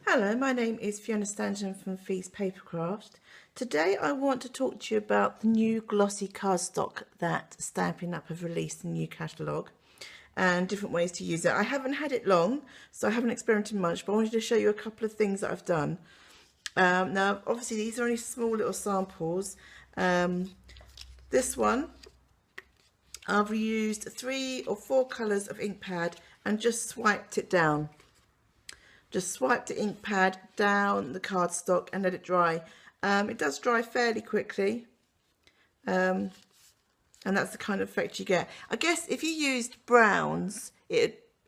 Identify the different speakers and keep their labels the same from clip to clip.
Speaker 1: Hello, my name is Fiona Stanton from Feast Papercraft. Today I want to talk to you about the new glossy cardstock that Stampin' Up have released in the new catalogue and different ways to use it. I haven't had it long, so I haven't experimented much, but I wanted to show you a couple of things that I've done. Now, obviously these are only small little samples. This one, I've used 3 or 4 colours of ink pad and just swiped it down. Just swipe the ink pad down the cardstock and let it dry. It does dry fairly quickly, and that's the kind of effect you get. I guess if you used browns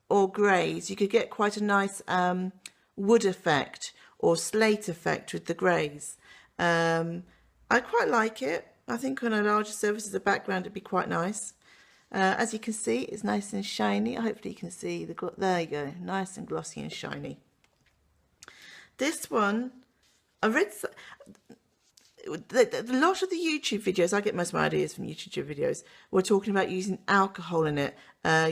Speaker 1: or greys, you could get quite a nice wood effect or slate effect with the greys. I quite like it. I think on a larger surface as a background it'd be quite nice. As you can see, it's nice and shiny. Hopefully you can see there you go, nice and glossy and shiny. This one, I read a lot of the YouTube videos, I get most of my ideas from YouTube videos, we're talking about using alcohol in it,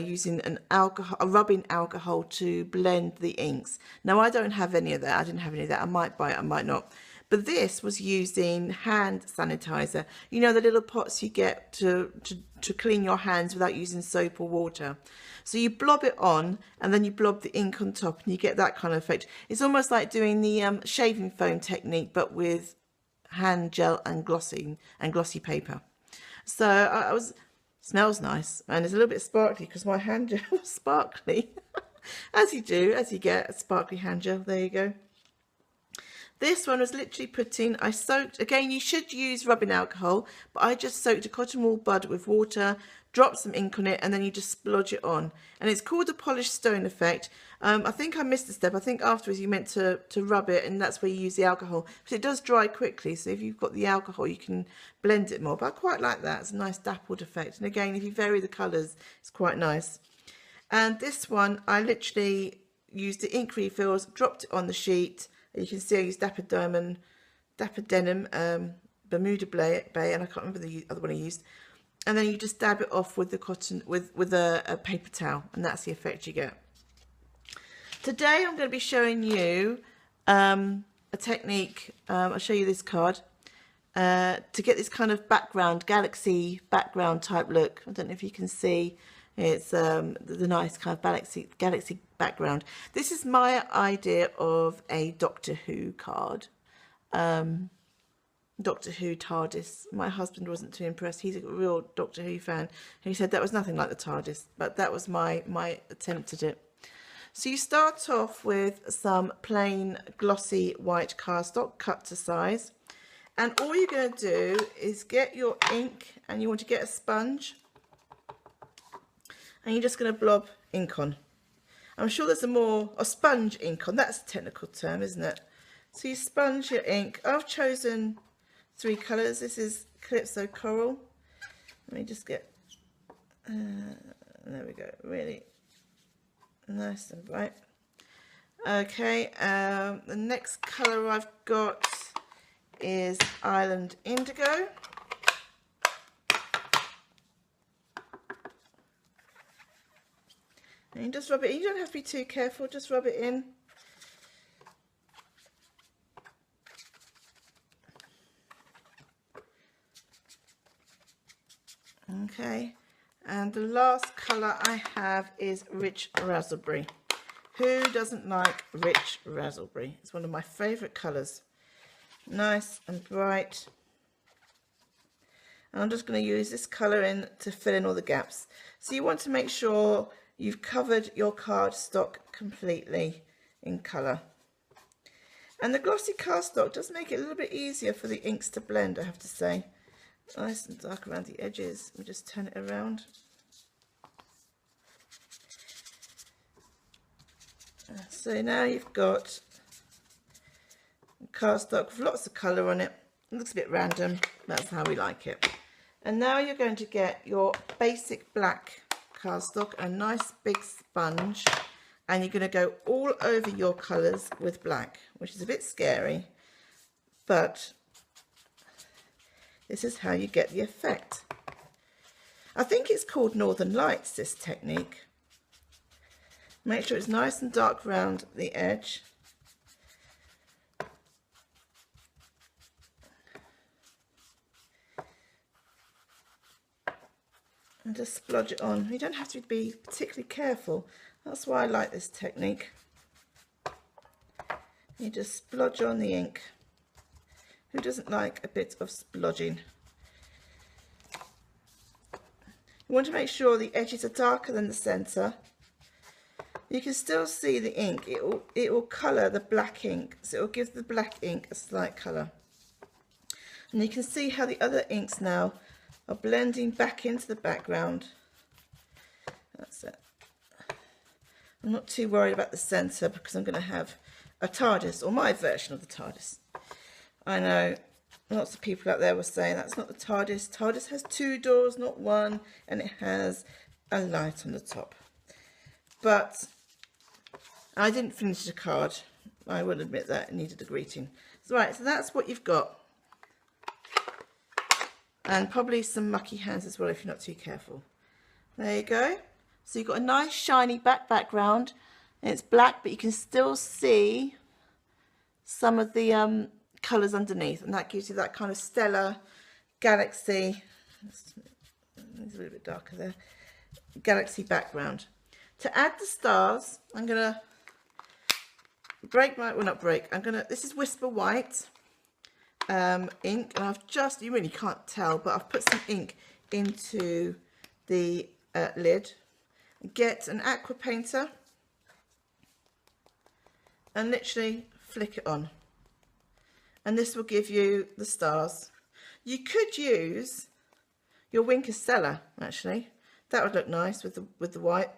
Speaker 1: using a rubbing alcohol to blend the inks. Now I don't have any of that, I didn't have any of that, I might buy it, I might not. But this was using hand sanitizer. You know, the little pots you get to clean your hands without using soap or water. So you blob it on and then you blob the ink on top and you get that kind of effect. It's almost like doing the shaving foam technique, but with hand gel and glossy paper. So smells nice and it's a little bit sparkly because my hand gel was sparkly. as you get a sparkly hand gel. There you go. This one was literally I soaked, again you should use rubbing alcohol, but I just soaked a cotton wool bud with water, dropped some ink on it, and then you just splodge it on. And it's called the polished stone effect. I think I missed a step. I think afterwards you meant to rub it, and that's where you use the alcohol. But it does dry quickly, so if you've got the alcohol you can blend it more. But I quite like that, it's a nice dappled effect. And again, if you vary the colours, it's quite nice. And this one, I literally used the ink refills, dropped it on the sheet. You can see I used Dapper Denim, Bermuda Bay, and I can't remember the other one I used. And then you just dab it off with the cotton, with a paper towel, and that's the effect you get. Today I'm going to be showing you a technique. I'll show you this card to get this kind of background, galaxy background type look. I don't know if you can see. It's the nice kind of galaxy background. This is my idea of a Doctor Who card. Doctor Who TARDIS. My husband wasn't too impressed. He's a real Doctor Who fan. He said that was nothing like the TARDIS, but that was my attempt at it. So you start off with some plain glossy white cardstock cut to size. And all you're going to do is get your ink, and you want to get a sponge. And you're just going to blob ink on. I'm sure there's a sponge ink on. That's a technical term, isn't it? So you sponge your ink. I've chosen 3 colours. This is Calypso Coral. Let me just get, there we go, really nice and bright. Okay, the next colour I've got is Island Indigo. And you just rub it in. You don't have to be too careful, just rub it in. Okay, and the last colour I have is Rich Raspberry. Who doesn't like Rich Raspberry? It's one of my favourite colours. Nice and bright. And I'm just going to use this colour in to fill in all the gaps. So you want to make sure you've covered your cardstock completely in colour. And the glossy cardstock does make it a little bit easier for the inks to blend, I have to say. Nice and dark around the edges. Let me just turn it around. So now you've got cardstock with lots of colour on it. It looks a bit random. That's how we like it. And now you're going to get your basic black cardstock, a nice big sponge, and you're going to go all over your colours with black, which is a bit scary, but this is how you get the effect. I think it's called Northern Lights, this technique. Make sure it's nice and dark around the edge. and just splodge it on. You don't have to be particularly careful. That's why I like this technique. You just splodge on the ink. Who doesn't like a bit of splodging? You want to make sure the edges are darker than the centre. You can still see the ink. It will colour the black ink, so it will give the black ink a slight colour. And you can see how the other inks now are blending back into the background. That's it. I'm not too worried about the centre because I'm going to have a TARDIS, or my version of the TARDIS. I know lots of people out there were saying that's not the TARDIS. TARDIS has 2 doors, not 1, and it has a light on the top. But I didn't finish the card. I will admit that it needed a greeting. So, right, so that's what you've got. And probably some mucky hands as well if you're not too careful. There you go. So you've got a nice shiny background. And it's black, but you can still see some of the colours underneath. And that gives you that kind of stellar galaxy. It's a little bit darker there. Galaxy background. To add the stars, I'm going to break my, well not break, this is Whisper White ink, and I've just, you really can't tell, but I've put some ink into the lid. Get an aqua painter and literally flick it on. And this will give you the stars. You could use your Wink of Stella, actually. That would look nice with the white.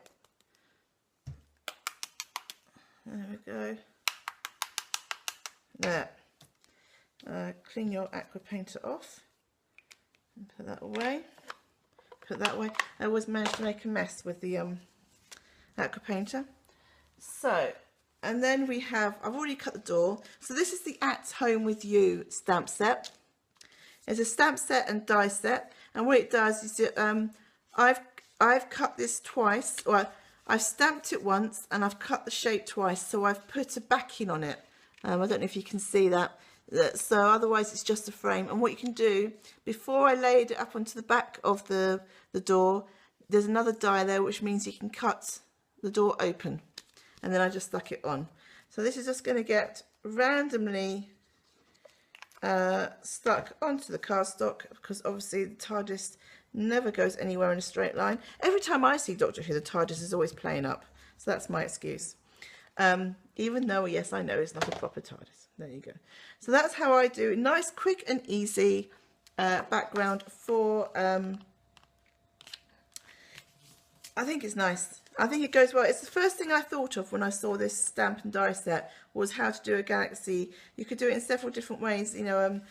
Speaker 1: There we go. There. Clean your aqua painter off and put that away. Put that away. I always manage to make a mess with the aqua painter. So, and then we have, I've already cut the door. So this is the At Home With You stamp set. It's a stamp set and die set. And what it does is it, I've cut this twice, or I've stamped it once and I've cut the shape twice, so I've put a backing on it. I don't know if you can see that. So otherwise it's just a frame. And what you can do, before I laid it up onto the back of the door, there's another die there, which means you can cut the door open. And then I just stuck it on. So this is just going to get randomly stuck onto the cardstock, because obviously the TARDIS never goes anywhere in a straight line. Every time I see Doctor Who, the TARDIS is always playing up. So that's my excuse. Even though, yes, I know it's not a proper TARDIS. There you go. So that's how I do. Nice, quick and easy background for, I think it's nice. I think it goes well. It's the first thing I thought of when I saw this stamp and die set, was how to do a galaxy. You could do it in several different ways, you know,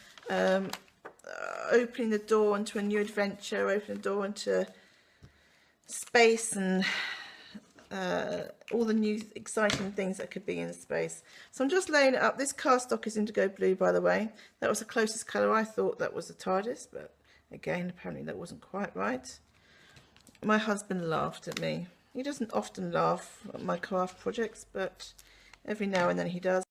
Speaker 1: opening the door into a new adventure, opening the door into space, and all the new exciting things that could be in space. So I'm just laying it up. This cardstock is indigo blue, by the way. That was the closest colour. I thought that was a TARDIS, but again, apparently that wasn't quite right. My husband laughed at me. He doesn't often laugh at my craft projects, but every now and then he does.